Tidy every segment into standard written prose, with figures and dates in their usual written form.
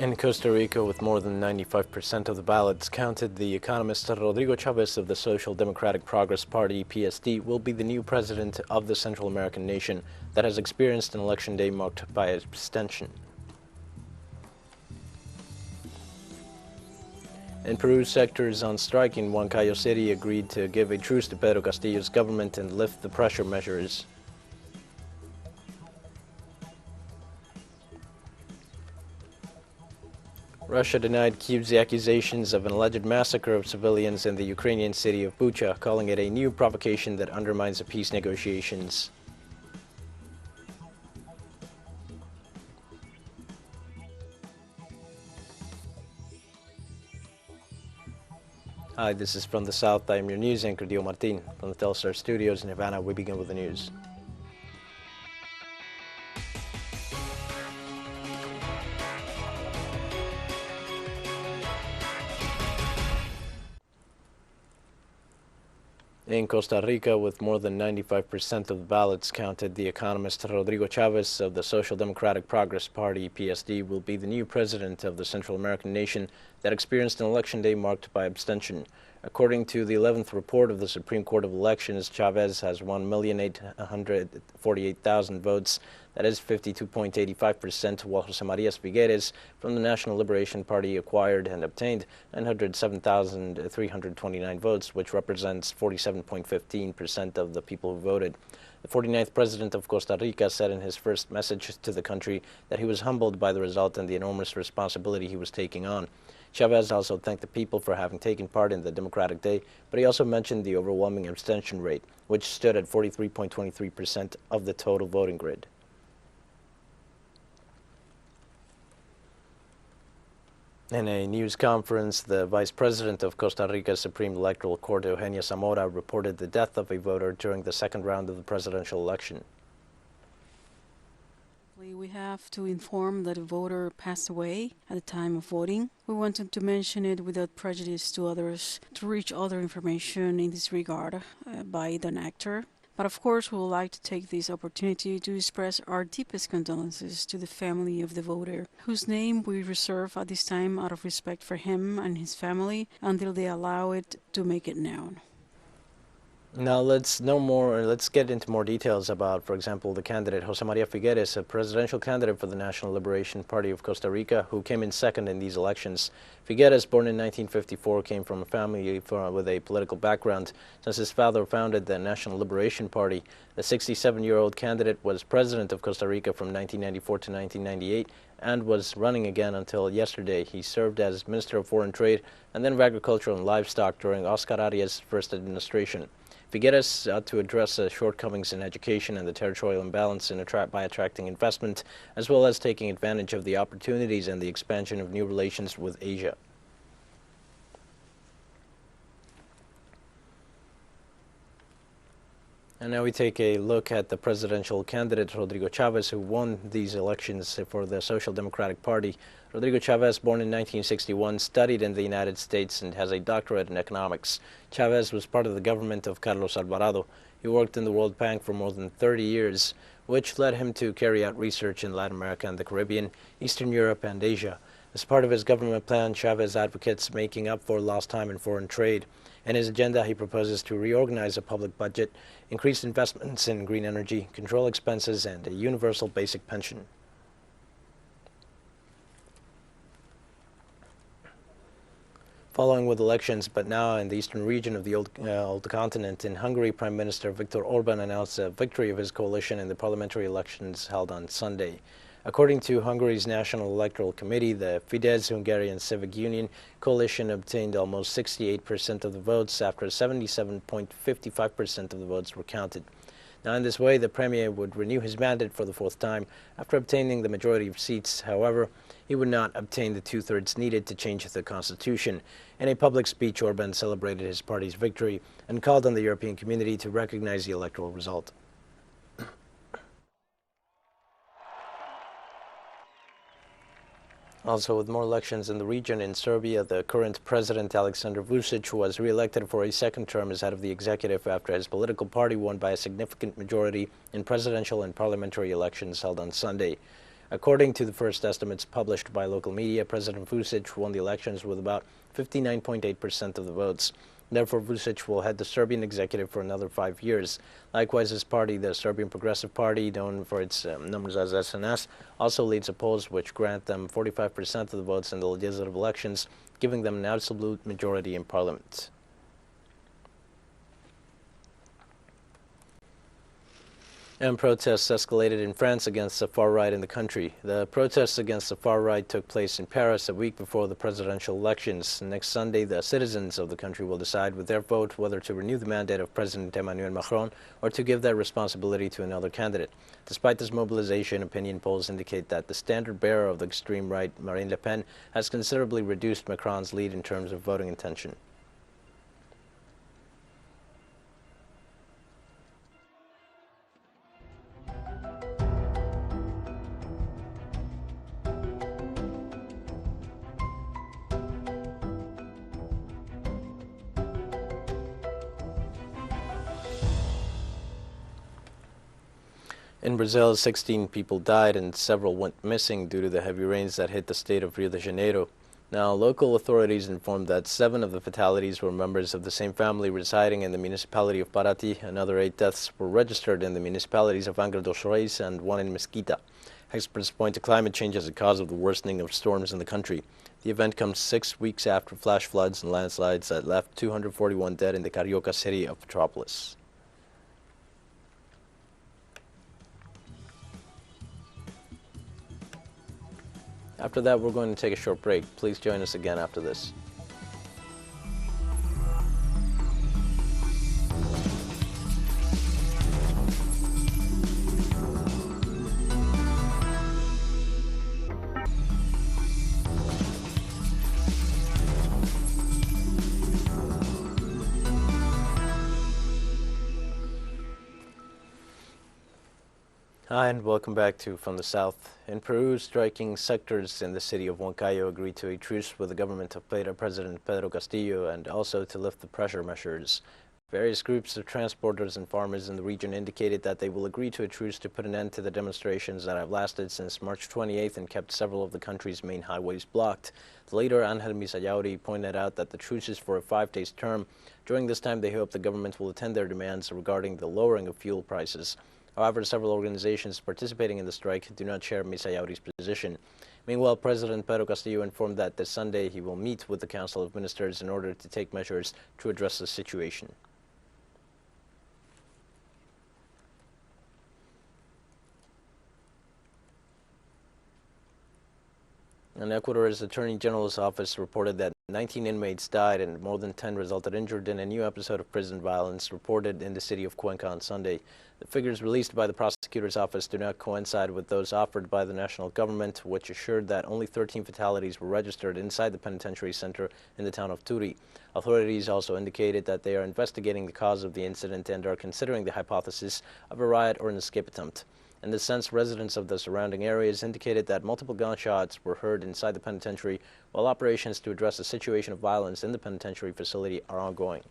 In Costa Rica, with more than 95% of the ballots counted, the economist Rodrigo Chavez of the Social Democratic Progress Party, PSD, will be the new president of the Central American nation that has experienced an election day marked by abstention. In Peru, sectors on strike in Huancayo City agreed to give a truce to Pedro Castillo's government and lift the pressure measures. Russia denied Kiev's accusations of an alleged massacre of civilians in the Ukrainian city of Bucha, calling it a new provocation that undermines the peace negotiations. Hi, this is From the South. I am your news anchor, Dio Martin. From the TeleSUR studios in Havana, we begin with the news. In Costa Rica, with more than 95% of the ballots counted, the economist Rodrigo Chavez of the Social Democratic Progress Party, PSD, will be the new president of the Central American nation that experienced an election day marked by abstention. According to the 11th report of the Supreme Court of Elections, Chavez has 1,848,000 votes, that is 52.85%, while José María Figueres from the National Liberation Party acquired and obtained 907,329 votes, which represents 47.15% of the people who voted. The 49th president of Costa Rica said in his first message to the country that he was humbled by the result and the enormous responsibility he was taking on. Chavez also thanked the people for having taken part in the Democratic Day, but he also mentioned the overwhelming abstention rate, which stood at 43.23% of the total voting grid. In a news conference, the vice president of Costa Rica's Supreme Electoral Court, Eugenia Zamora, reported the death of a voter during the second round of the presidential election. We have to inform that a voter passed away at the time of voting. We wanted to mention it without prejudice to others, to reach other information in this regard by the actor. But of course, we would like to take this opportunity to express our deepest condolences to the family of the voter, whose name we reserve at this time out of respect for him and his family until they allow it to make it known. Now let's get into more details about, for example, the candidate José María Figueres, a presidential candidate for the National Liberation Party of Costa Rica, who came in second in these elections. Figueres, born in 1954, came from a family with a political background. Since his father founded the National Liberation Party, the 67-year-old candidate was president of Costa Rica from 1994 to 1998 and was running again until yesterday. He served as Minister of Foreign Trade and then of Agriculture and Livestock during Oscar Arias' first administration. Figueres ought to address shortcomings in education and the territorial imbalance by attracting investment, as well as taking advantage of the opportunities and the expansion of new relations with Asia. And now we take a look at the presidential candidate, Rodrigo Chavez, who won these elections for the Social Democratic Party. Rodrigo Chavez, born in 1961, studied in the United States and has a doctorate in economics. Chavez was part of the government of Carlos Alvarado. He worked in the World Bank for more than 30 years, which led him to carry out research in Latin America and the Caribbean, Eastern Europe, and Asia. As part of his government plan, Chavez advocates making up for lost time in foreign trade. In his agenda, he proposes to reorganize the public budget, increase investments in green energy, control expenses, and a universal basic pension. Following with elections, but now in the eastern region of the old continent, in Hungary, Prime Minister Viktor Orban announced a victory of his coalition in the parliamentary elections held on Sunday. According to Hungary's National Electoral Committee, the Fidesz Hungarian Civic Union coalition obtained almost 68% of the votes after 77.55% of the votes were counted. Now, in this way, the premier would renew his mandate for the fourth time after obtaining the majority of seats. However, he would not obtain the two-thirds needed to change the constitution. In a public speech, Orban celebrated his party's victory and called on the European community to recognize the electoral result. Also, with more elections in the region, in Serbia, the current president, Aleksandar Vučić, was re-elected for a second term as head of the executive after his political party won by a significant majority in presidential and parliamentary elections held on Sunday. According to the first estimates published by local media, President Vučić won the elections with about 59.8% of the votes. Therefore, Vučić will head the Serbian executive for another 5 years. Likewise, his party, the Serbian Progressive Party, known for its numbers as SNS, also leads the polls, which grant them 45% of the votes in the legislative elections, giving them an absolute majority in parliament. And protests escalated in France against the far right in the country. The protests against the far right took place in Paris a week before the presidential elections. Next Sunday, the citizens of the country will decide with their vote whether to renew the mandate of President Emmanuel Macron or to give that responsibility to another candidate. Despite this mobilization, opinion polls indicate that the standard bearer of the extreme right, Marine Le Pen, has considerably reduced Macron's lead in terms of voting intention. In Brazil, 16 people died and several went missing due to the heavy rains that hit the state of Rio de Janeiro. Now, local authorities informed that 7 of the fatalities were members of the same family residing in the municipality of Paraty. Another 8 deaths were registered in the municipalities of Angra dos Reis and 1 in Mesquita. Experts point to climate change as a cause of the worsening of storms in the country. The event comes 6 weeks after flash floods and landslides that left 241 dead in the Carioca city of Petrópolis. After that, we're going to take a short break. Please join us again after this. Hi, and welcome back to From the South. In Peru, striking sectors in the city of Huancayo agreed to a truce with the government of President Pedro Castillo and also to lift the pressure measures. Various groups of transporters and farmers in the region indicated that they will agree to a truce to put an end to the demonstrations that have lasted since March 28th and kept several of the country's main highways blocked. The leader, Angel Misayauri, pointed out that the truce is for a 5-day term. During this time, they hope the government will attend their demands regarding the lowering of fuel prices. However, several organizations participating in the strike do not share Misayauri's position. Meanwhile, President Pedro Castillo informed that this Sunday he will meet with the Council of Ministers in order to take measures to address the situation. And Ecuador's Attorney General's office reported that 19 inmates died and more than 10 resulted injured in a new episode of prison violence reported in the city of Cuenca on Sunday. The figures released by the prosecutor's office do not coincide with those offered by the national government, which assured that only 13 fatalities were registered inside the penitentiary center in the town of Turi. Authorities also indicated that they are investigating the cause of the incident and are considering the hypothesis of a riot or an escape attempt. In this sense, residents of the surrounding areas indicated that multiple gunshots were heard inside the penitentiary, while operations to address the situation of violence in the penitentiary facility are ongoing.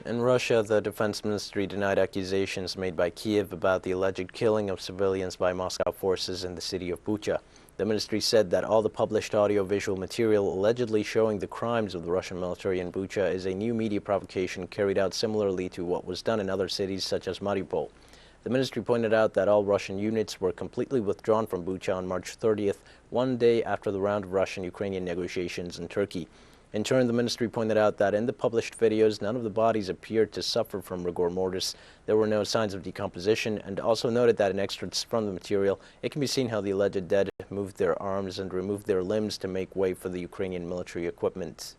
In Russia, the defense ministry denied accusations made by Kiev about the alleged killing of civilians by Moscow forces in the city of Bucha. The ministry said that all the published audio-visual material allegedly showing the crimes of the Russian military in Bucha is a new media provocation carried out similarly to what was done in other cities such as Mariupol. The ministry pointed out that all Russian units were completely withdrawn from Bucha on March 30th, one day after the round of Russian-Ukrainian negotiations in Turkey. In turn, the ministry pointed out that in the published videos, none of the bodies appeared to suffer from rigor mortis. There were no signs of decomposition, and also noted that in extracts from the material, it can be seen how the alleged dead moved their arms and removed their limbs to make way for the Ukrainian military equipment.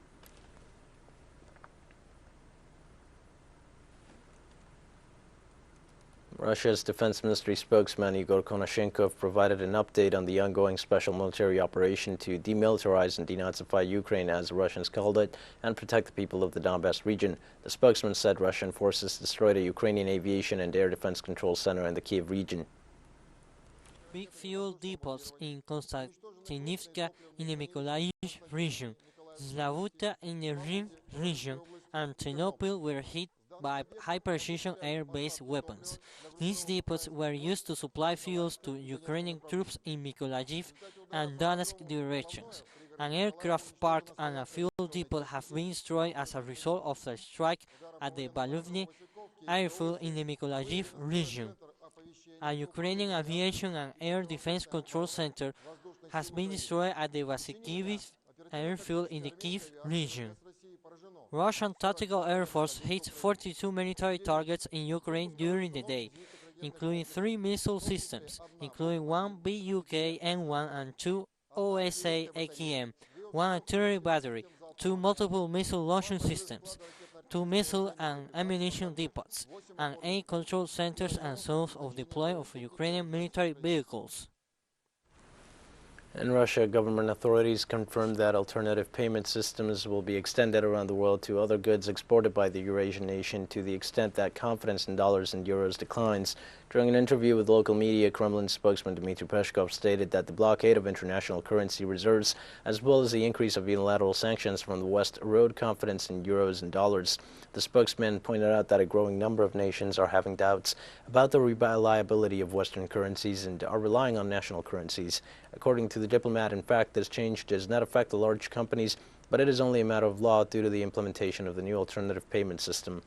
Russia's defense ministry spokesman Igor Konashenkov provided an update on the ongoing special military operation to demilitarize and denazify Ukraine, as the Russians called it, and protect the people of the Donbass region. The spokesman said Russian forces destroyed a Ukrainian aviation and air defense control center in the Kiev region. big fuel depots in Konstantinivka in the Mykolaiv region, Slavuta in the Rim region, and Ternopil were hit by high-precision air-based weapons. These depots were used to supply fuels to Ukrainian troops in Mykolaiv and Donetsk directions. An aircraft park and a fuel depot have been destroyed as a result of the strike at the Baluvny airfield in the Mykolaiv region. A Ukrainian aviation and air defense control center has been destroyed at the Vasikivy airfield in the Kiev region. Russian Tactical Air Force hit 42 military targets in Ukraine during the day, including 3 missile systems, including 1 Buk-N1 and 2 OSA AKM, 1 artillery battery, 2 multiple missile launching systems, 2 missile and ammunition depots, and 8 control centers and zones of deploy of Ukrainian military vehicles. In Russia, government authorities confirmed that alternative payment systems will be extended around the world to other goods exported by the Eurasian nation to the extent that confidence in dollars and euros declines. During an interview with local media, Kremlin spokesman Dmitry Peskov stated that the blockade of international currency reserves, as well as the increase of unilateral sanctions from the West, erode confidence in euros and dollars. The spokesman pointed out that a growing number of nations are having doubts about the reliability of Western currencies and are relying on national currencies. According to the diplomat, in fact, this change does not affect the large companies, but it is only a matter of law due to the implementation of the new alternative payment system.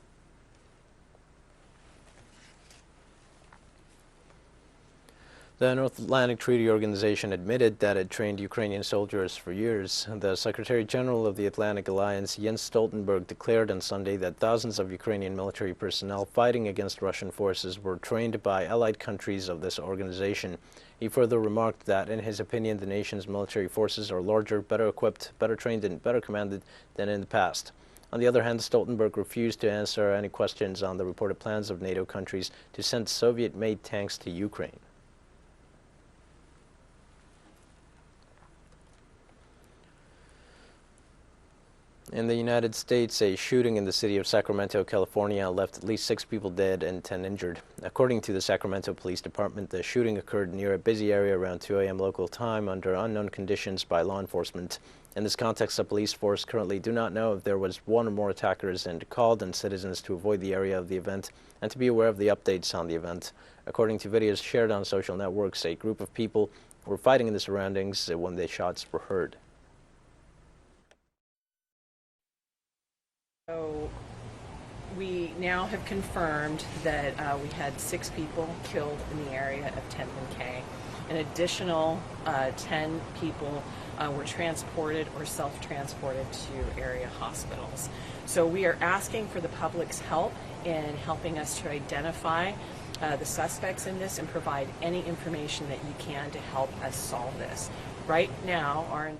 The North Atlantic Treaty Organization admitted that it trained Ukrainian soldiers for years. The Secretary General of the Atlantic Alliance, Jens Stoltenberg, declared on Sunday that thousands of Ukrainian military personnel fighting against Russian forces were trained by allied countries of this organization. He further remarked that, in his opinion, the nation's military forces are larger, better equipped, better trained, and better commanded than in the past. On the other hand, Stoltenberg refused to answer any questions on the reported plans of NATO countries to send Soviet-made tanks to Ukraine. In the United States, a shooting in the city of Sacramento, California, left at least 6 people dead and 10 injured. According to the Sacramento Police Department, the shooting occurred near a busy area around 2 a.m. local time under unknown conditions by law enforcement. In this context, the police force currently do not know if there was one or more attackers and called on citizens to avoid the area of the event and to be aware of the updates on the event. According to videos shared on social networks, a group of people were fighting in the surroundings when the shots were heard. So we now have confirmed that we had 6 people killed in the area of 10th and K. An additional 10 people were transported or self-transported to area hospitals. So we are asking for the public's help in helping us to identify the suspects in this and provide any information that you can to help us solve this. Right now, our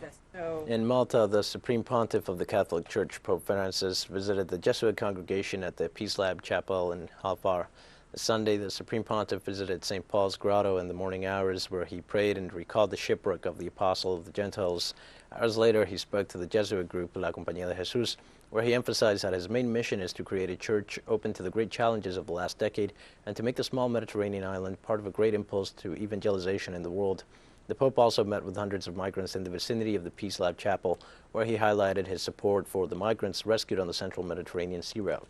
In Malta, the Supreme Pontiff of the Catholic Church, Pope Francis, visited the Jesuit congregation at the Peace Lab Chapel in Halfar. Sunday, the Supreme Pontiff visited St. Paul's Grotto in the morning hours, where he prayed and recalled the shipwreck of the Apostle of the Gentiles. Hours later, he spoke to the Jesuit group La Compañía de Jesús, where he emphasized that his main mission is to create a church open to the great challenges of the last decade and to make the small Mediterranean island part of a great impulse to evangelization in the world. The Pope also met with hundreds of migrants in the vicinity of the Peace Lab Chapel, where he highlighted his support for the migrants rescued on the central Mediterranean sea route.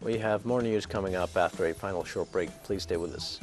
We have more news coming up after a final short break. Please stay with us.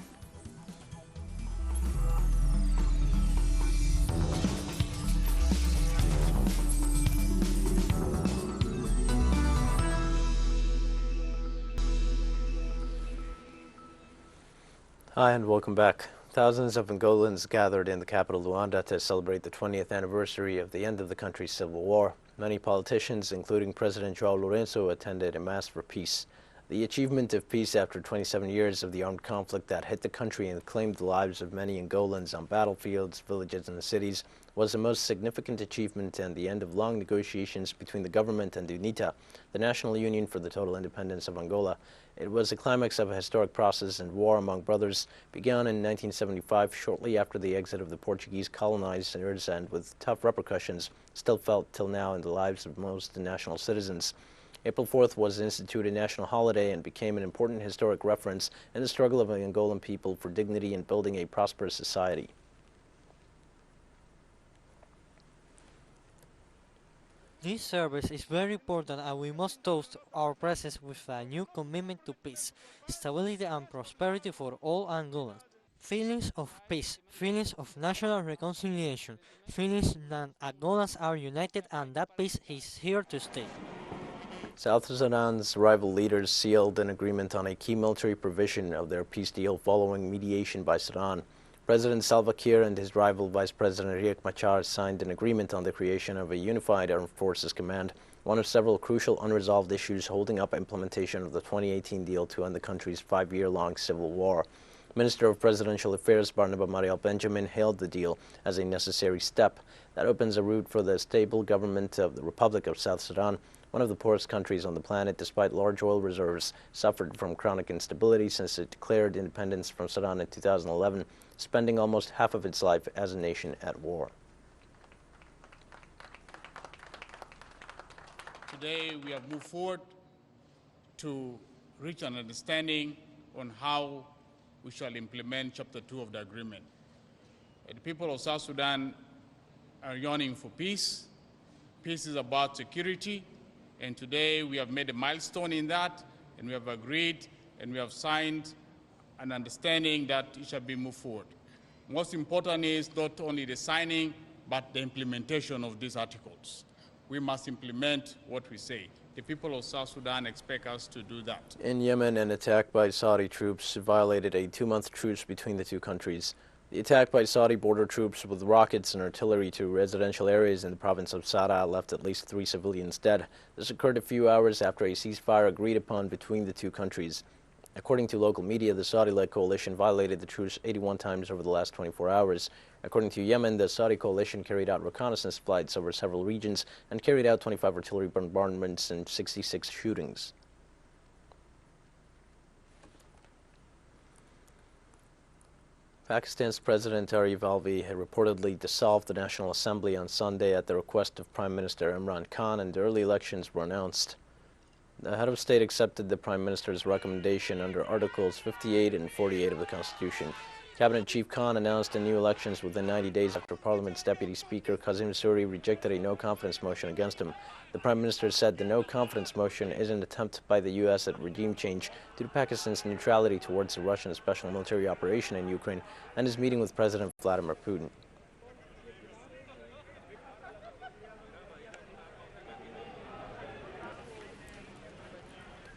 Hi and welcome back. Thousands of Angolans gathered in the capital Luanda to celebrate the 20th anniversary of the end of the country's civil war. Many politicians, including President João Lourenço, attended a mass for peace. The achievement of peace after 27 years of the armed conflict that hit the country and claimed the lives of many Angolans on battlefields, villages, and cities was the most significant achievement and the end of long negotiations between the government and UNITA, the National Union for the Total Independence of Angola. It was the climax of a historic process, and war among brothers began in 1975, shortly after the exit of the Portuguese colonizers, and with tough repercussions still felt till now in the lives of most national citizens. April 4th was instituted a national holiday and became an important historic reference in the struggle of the Angolan people for dignity and building a prosperous society. This service is very important and we must toast our presence with a new commitment to peace, stability and prosperity for all Angolans. Feelings of peace, feelings of national reconciliation, feelings that Angolans are united and that peace is here to stay. South Sudan's rival leaders sealed an agreement on a key military provision of their peace deal following mediation by Sudan. President Salva Kiir and his rival Vice President Riek Machar signed an agreement on the creation of a unified armed forces command, one of several crucial unresolved issues holding up implementation of the 2018 deal to end the country's 5-year-long civil war. Minister of Presidential Affairs Barnaba Mariel Benjamin hailed the deal as a necessary step that opens a route for the stable government of the Republic of South Sudan, one of the poorest countries on the planet. Despite large oil reserves, suffered from chronic instability since it declared independence from Sudan in 2011, spending almost half of its life as a nation at war. Today we have moved forward to reach an understanding on how we shall implement Chapter 2 of the agreement. The people of South Sudan are yearning for peace. Peace is about security, and today we have made a milestone in that, and we have agreed and we have signed an understanding that it shall be moved forward. Most important is not only the signing, but the implementation of these articles. We must implement what we say. The people of South Sudan expect us to do that. In Yemen, an attack by Saudi troops violated a 2-month truce between the two countries. The attack by Saudi border troops with rockets and artillery to residential areas in the province of Sara left at least 3 civilians dead. This occurred a few hours after a ceasefire agreed upon between the two countries. According to local media, the Saudi-led coalition violated the truce 81 times over the last 24 hours. According to Yemen, the Saudi coalition carried out reconnaissance flights over several regions and carried out 25 artillery bombardments and 66 shootings. Pakistan's President Arif Alvi had reportedly dissolved the National Assembly on Sunday at the request of Prime Minister Imran Khan, and early elections were announced. The head of state accepted the Prime Minister's recommendation under Articles 58 and 48 of the Constitution. Cabinet Chief Khan announced the new elections within 90 days after Parliament's Deputy Speaker Kazim Suri rejected a no-confidence motion against him. The Prime Minister said the no-confidence motion is an attempt by the U.S. at regime change due to Pakistan's neutrality towards the Russian special military operation in Ukraine and his meeting with President Vladimir Putin.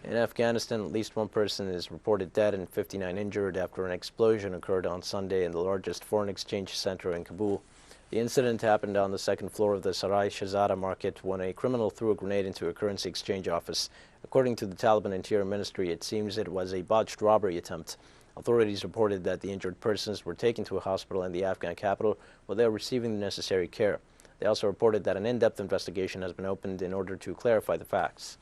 In Afghanistan, at least 1 person is reported dead and 59 injured after an explosion occurred on Sunday in the largest foreign exchange center in Kabul. The incident happened on the 2nd floor of the Sarai Shahzada market when a criminal threw a grenade into a currency exchange office. According to the Taliban Interior Ministry, it seems it was a botched robbery attempt. Authorities reported that the injured persons were taken to a hospital in the Afghan capital where they are receiving the necessary care. They also reported that an in-depth investigation has been opened in order to clarify the facts.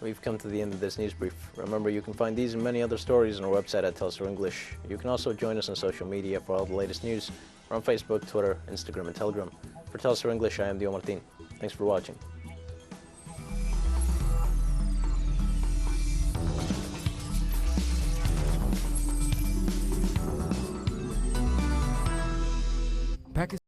We've come to the end of this news brief. Remember, you can find these and many other stories on our website at TeleSUR English. You can also join us on social media for all the latest news. We're on Facebook, Twitter, Instagram, and Telegram. For TeleSUR English, I am Dio Martin. Thanks for watching.